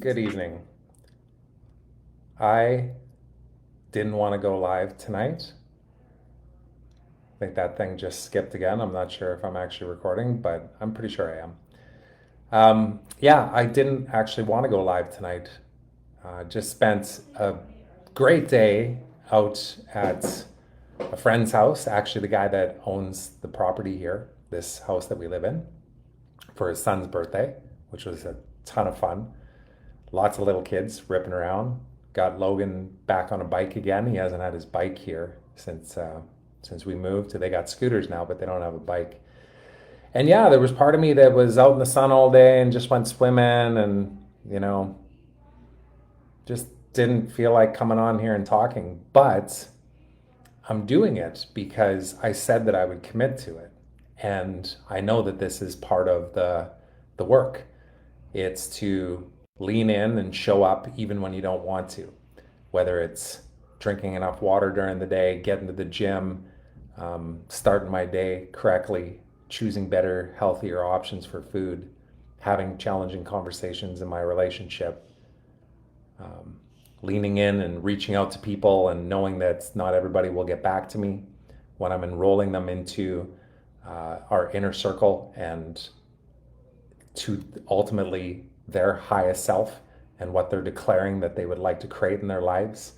Good evening. I didn't want to go live tonight. I think that thing just skipped again. I'm not sure if I'm actually recording, but I'm pretty sure I am. Yeah, I didn't actually want to go live tonight. Just spent a great day out at a friend's house, actually, the guy that owns the property here, this house that we live in, for his son's birthday, which was a ton of fun. Lots of little kids ripping around. Got Logan back on a bike again. He hasn't had his bike here since we moved. They got scooters now, but they don't have a bike. And yeah, there was part of me that was out in the sun all day and just went swimming and, just didn't feel like coming on here and talking. But I'm doing it because I said that I would commit to it. And I know that this is part of the work. It's to lean in and show up even when you don't want to, whether it's drinking enough water during the day, getting to the gym, starting my day correctly, choosing better, healthier options for food, having challenging conversations in my relationship, leaning in and reaching out to people and knowing that not everybody will get back to me when I'm enrolling them into our inner circle and to ultimately their highest self and what they're declaring that they would like to create in their lives.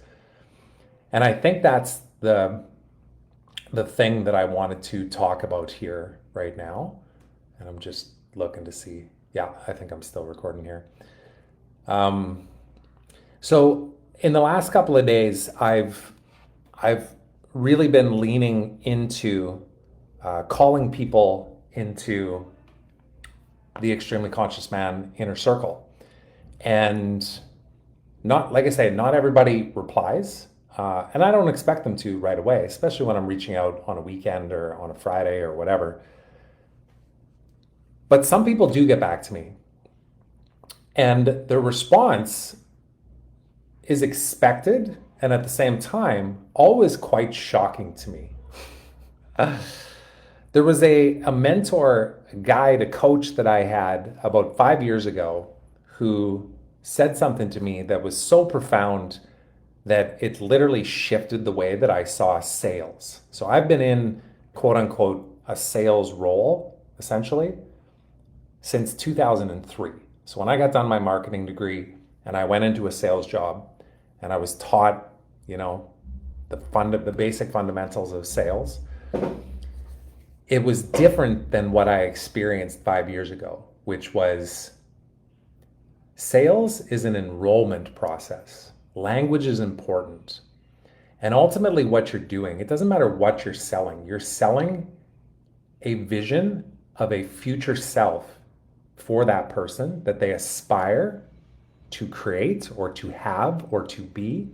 And I think that's the thing that I wanted to talk about here right now. And I'm just looking to see. Yeah, I think I'm still recording here. So in the last couple of days, I've really been leaning into calling people into the extremely conscious man inner circle. And not, like I say, not everybody replies. And I don't expect them to right away, especially when I'm reaching out on a weekend or on a Friday or whatever. But some people do get back to me. And the response is expected and at the same time always quite shocking to me. There was a mentor, a guide, a coach that I had about 5 years ago who said something to me that was so profound that it literally shifted the way that I saw sales. So I've been in, quote unquote, a sales role, essentially, since 2003. So when I got done my marketing degree and I went into a sales job and I was taught, the basic fundamentals of sales, it was different than what I experienced 5 years ago, which was sales is an enrollment process. Language is important. And ultimately what you're doing, it doesn't matter what you're selling. You're selling a vision of a future self for that person that they aspire to create or to have or to be,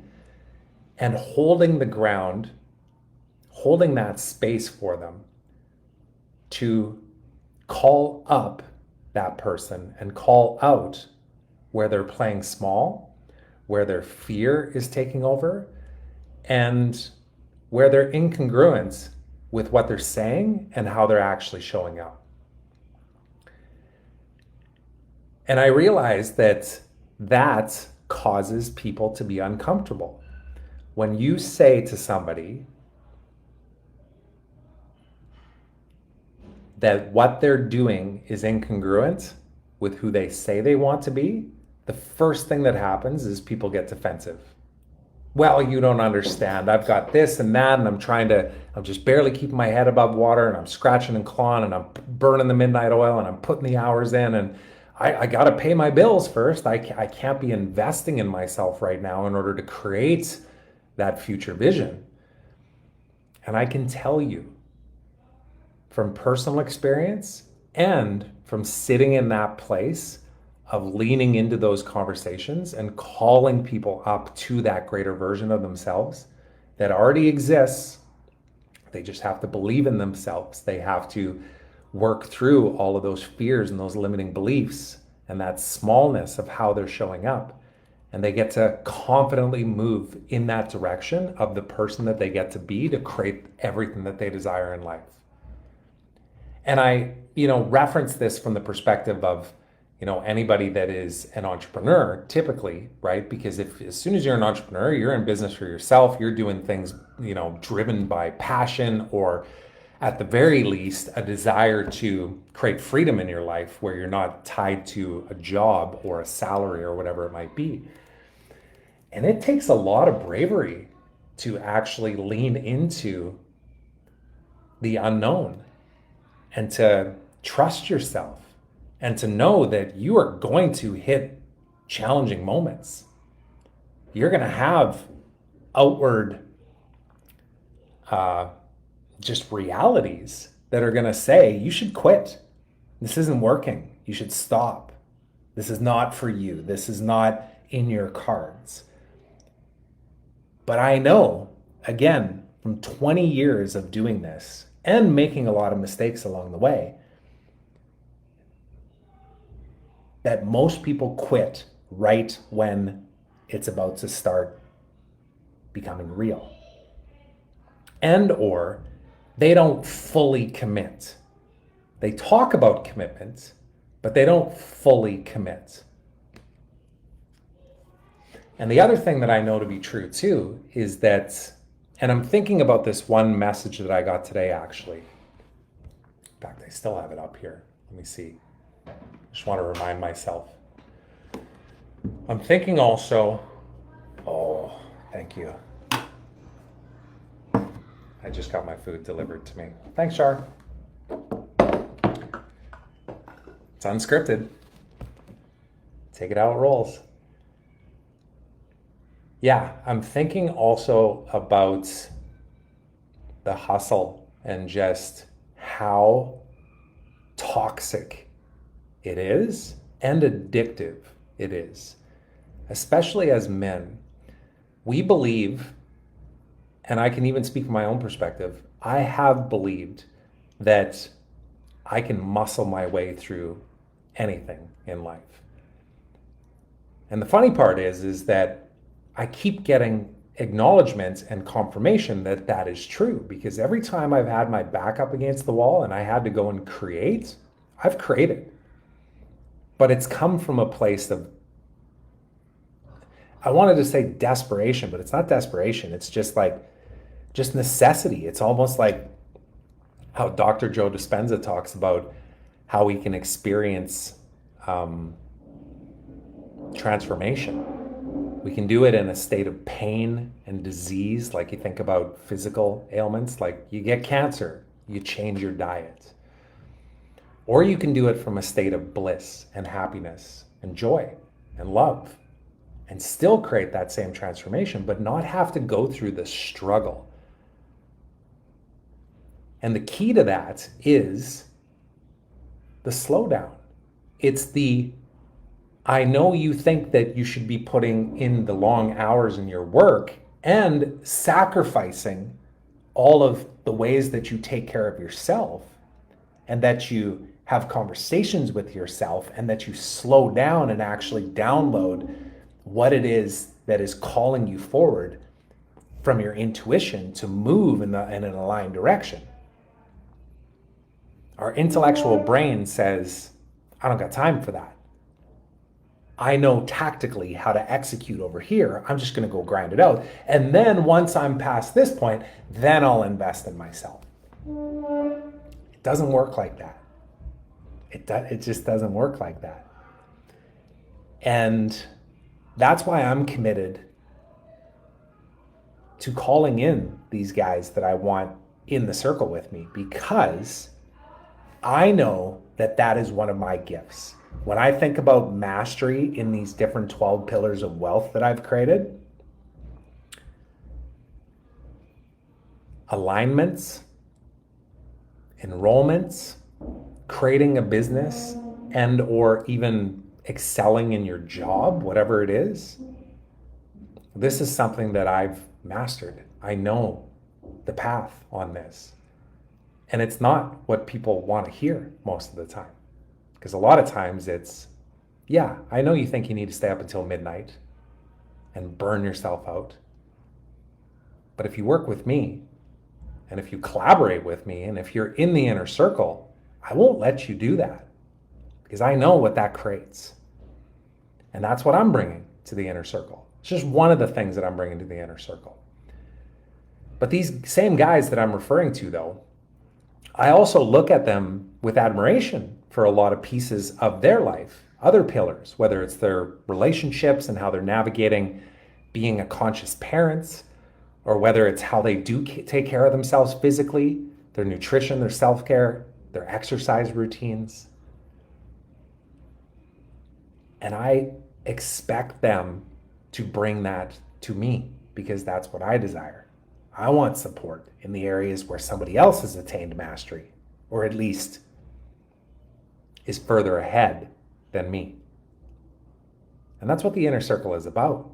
and holding the ground, holding that space for them to call up that person and call out where they're playing small, where their fear is taking over, and where they're incongruent with what they're saying and how they're actually showing up. And I realized that causes people to be uncomfortable. When you say to somebody that what they're doing is incongruent with who they say they want to be, the first thing that happens is people get defensive. Well, you don't understand. I've got this and that, and I'm just barely keeping my head above water, and I'm scratching and clawing, and I'm burning the midnight oil, and I'm putting the hours in, and I got to pay my bills first. I can't be investing in myself right now in order to create that future vision. And I can tell you, from personal experience and from sitting in that place of leaning into those conversations and calling people up to that greater version of themselves that already exists. They just have to believe in themselves. They have to work through all of those fears and those limiting beliefs and that smallness of how they're showing up. And they get to confidently move in that direction of the person that they get to be to create everything that they desire in life. And I, reference this from the perspective of, anybody that is an entrepreneur typically, right? Because if as soon as you're an entrepreneur, you're in business for yourself, you're doing things, driven by passion, or at the very least, a desire to create freedom in your life where you're not tied to a job or a salary or whatever it might be. And it takes a lot of bravery to actually lean into the unknown and to trust yourself and to know that you are going to hit challenging moments. You're going to have outward just realities that are going to say, you should quit. This isn't working. You should stop. This is not for you. This is not in your cards. But I know, again, from 20 years of doing this and making a lot of mistakes along the way, that most people quit right when it's about to start becoming real. And or they don't fully commit. They talk about commitment, but they don't fully commit. And the other thing that I know to be true too is that, and I'm thinking about this one message that I got today actually. In fact, I still have it up here. Let me see. I just want to remind myself. I'm thinking also, oh, thank you. I just got my food delivered to me. Thanks, Char. It's unscripted. Take it how it rolls. Yeah, I'm thinking also about the hustle and just how toxic it is and addictive it is, especially as men. We believe, and I can even speak from my own perspective, I have believed that I can muscle my way through anything in life. And the funny part is that I keep getting acknowledgement and confirmation that that is true, because every time I've had my back up against the wall and I had to go and create, I've created. But it's come from a place of, I wanted to say desperation, but it's not desperation. It's just necessity. It's almost like how Dr. Joe Dispenza talks about how we can experience transformation. We can do it in a state of pain and disease, like you think about physical ailments, like you get cancer, you change your diet. Or you can do it from a state of bliss and happiness and joy and love and still create that same transformation, but not have to go through the struggle. And the key to that is the slowdown. It's the, I know you think that you should be putting in the long hours in your work and sacrificing all of the ways that you take care of yourself, and that you have conversations with yourself, and that you slow down and actually download what it is that is calling you forward from your intuition to move in an aligned direction. Our intellectual brain says, I don't got time for that. I know tactically how to execute over here. I'm just going to go grind it out. And then once I'm past this point, then I'll invest in myself. It doesn't work like that. It just doesn't work like that. And that's why I'm committed to calling in these guys that I want in the circle with me, because I know that that is one of my gifts. When I think about mastery in these different 12 pillars of wealth that I've created, alignments, enrollments, creating a business, and or even excelling in your job, whatever it is, this is something that I've mastered. I know the path on this. And it's not what people want to hear most of the time. Because a lot of times it's, yeah, I know you think you need to stay up until midnight and burn yourself out. But if you work with me, and if you collaborate with me, and if you're in the inner circle, I won't let you do that. because I know what that creates. And that's what I'm bringing to the inner circle. It's just one of the things that I'm bringing to the inner circle. But these same guys that I'm referring to, though, I also look at them with admiration for a lot of pieces of their life, other pillars, whether it's their relationships and how they're navigating being a conscious parent, or whether it's how they do take care of themselves physically, their nutrition, their self-care, their exercise routines. And I expect them to bring that to me because that's what I desire. I want support in the areas where somebody else has attained mastery, or at least is further ahead than me. And that's what the inner circle is about.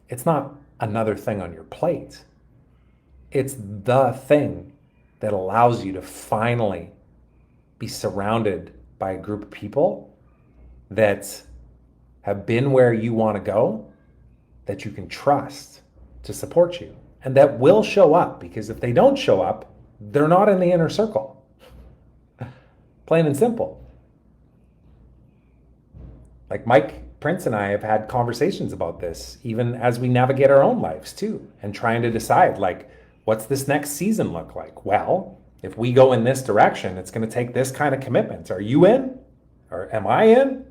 It's not another thing on your plate. It's the thing that allows you to finally be surrounded by a group of people that have been where you want to go, that you can trust to support you, and that will show up, because if they don't show up, they're not in the inner circle. Plain and simple. Like Mike Prince and I have had conversations about this, even as we navigate our own lives too, and trying to decide, like, what's this next season look like? Well, if we go in this direction, it's going to take this kind of commitment. Are you in? Or am I in?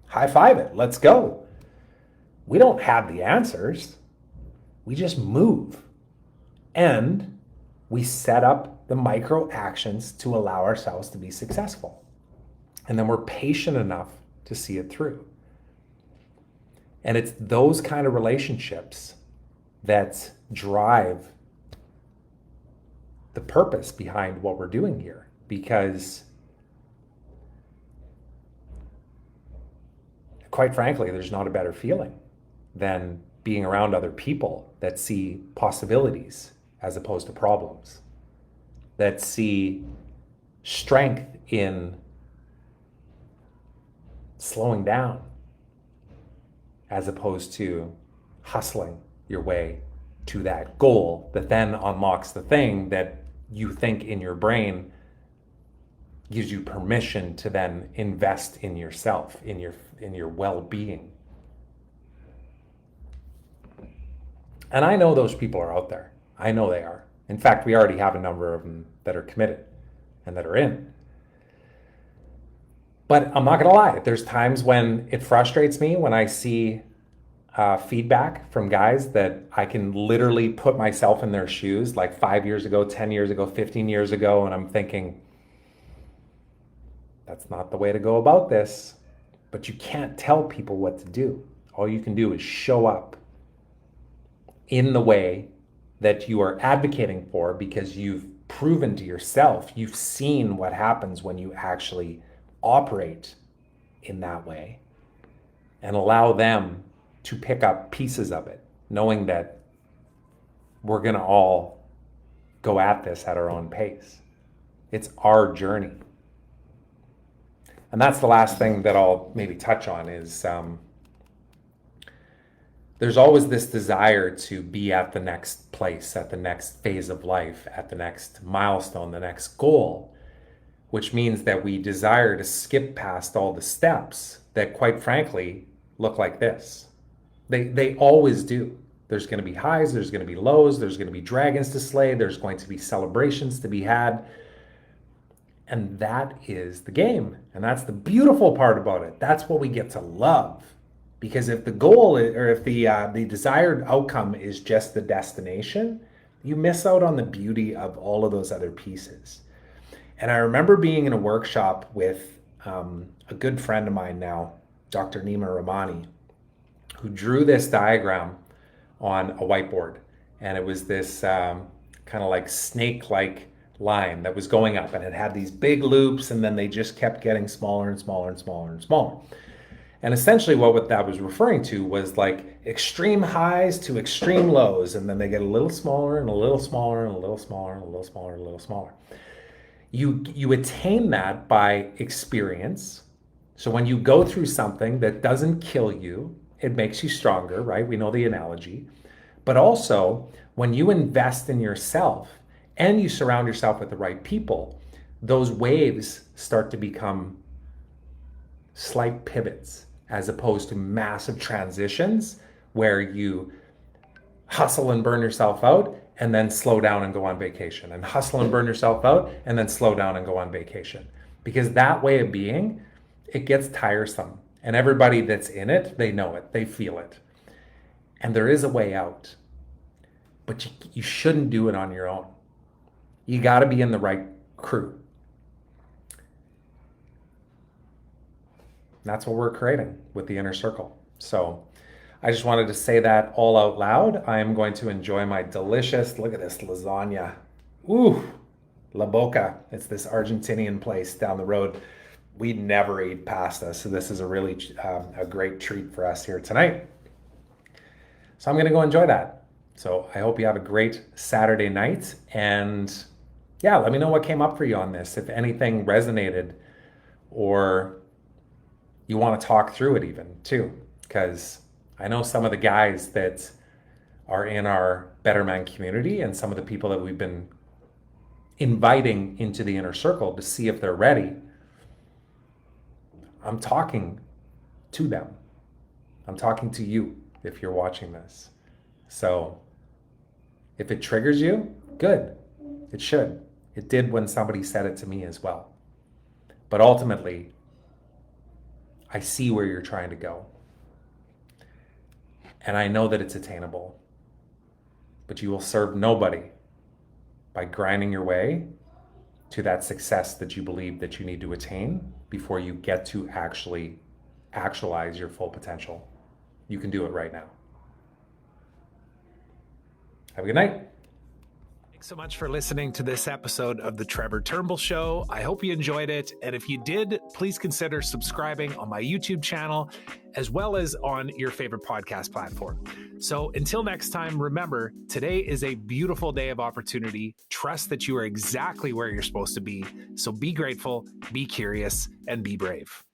High five it. Let's go. We don't have the answers. We just move. And we set up the micro actions to allow ourselves to be successful. And then we're patient enough to see it through. And it's those kind of relationships that drive the purpose behind what we're doing here. Because quite frankly, there's not a better feeling than being around other people that see possibilities as opposed to problems, that see strength in slowing down as opposed to hustling your way to that goal that then unlocks the thing that you think in your brain gives you permission to then invest in yourself, in your well-being. And I know those people are out there. I know they are. In fact, we already have a number of them that are committed and that are in. But I'm not going to lie. There's times when it frustrates me when I see feedback from guys that I can literally put myself in their shoes, like 5 years ago, 10 years ago, 15 years ago, and I'm thinking, that's not the way to go about this. But you can't tell people what to do. All you can do is show up in the way that you are advocating for, because you've proven to yourself, you've seen what happens when you actually operate in that way, and allow them to pick up pieces of it, knowing that we're going to all go at this at our own pace. It's our journey. And that's the last thing that I'll maybe touch on is there's always this desire to be at the next place, at the next phase of life, at the next milestone, the next goal, which means that we desire to skip past all the steps that, quite frankly, look like this. They always do. There's going to be highs, there's going to be lows, there's going to be dragons to slay, there's going to be celebrations to be had. And that is the game. And that's the beautiful part about it. That's what we get to love. Because if the goal is, or if the desired outcome is just the destination, you miss out on the beauty of all of those other pieces. And I remember being in a workshop with a good friend of mine now, Dr. Nima Ramani, who drew this diagram on a whiteboard. And it was this kind of like snake-like line that was going up, and it had these big loops, and then they just kept getting smaller and smaller and smaller and smaller. And essentially what that was referring to was like extreme highs to extreme lows, and then they get a little smaller and a little smaller and a little smaller and a little smaller and a little smaller. You attain that by experience. So when you go through something that doesn't kill you, it makes you stronger, right? We know the analogy. But also, when you invest in yourself and you surround yourself with the right people, those waves start to become slight pivots as opposed to massive transitions where you hustle and burn yourself out and then slow down and go on vacation, and hustle and burn yourself out and then slow down and go on vacation. Because that way of being, it gets tiresome. And everybody that's in it, they know it, they feel it. And there is a way out. But you shouldn't do it on your own. You got to be in the right crew. And that's what we're creating with the inner circle. So I just wanted to say that all out loud. I am going to enjoy my delicious, look at this lasagna. Ooh, La Boca. It's this Argentinian place down the road. We never eat pasta, so this is a really a great treat for us here tonight. So I'm going to go enjoy that. So I hope you have a great Saturday night. And yeah, let me know what came up for you on this. If anything resonated, or you want to talk through it even too, because I know some of the guys that are in our Better Man community and some of the people that we've been inviting into the inner circle to see if they're ready. I'm talking to them. I'm talking to you if you're watching this. So if it triggers you, good. It should. It did when somebody said it to me as well. But ultimately, I see where you're trying to go. And I know that it's attainable. But you will serve nobody by grinding your way to that success that you believe that you need to attain before you get to actually actualize your full potential. You can do it right now. Have a good night. Thanks so much for listening to this episode of the Trevor Turnbull Show. I hope you enjoyed it. And if you did, please consider subscribing on my YouTube channel, as well as on your favorite podcast platform. So until next time, remember, today is a beautiful day of opportunity. Trust that you are exactly where you're supposed to be. So be grateful, be curious, and be brave.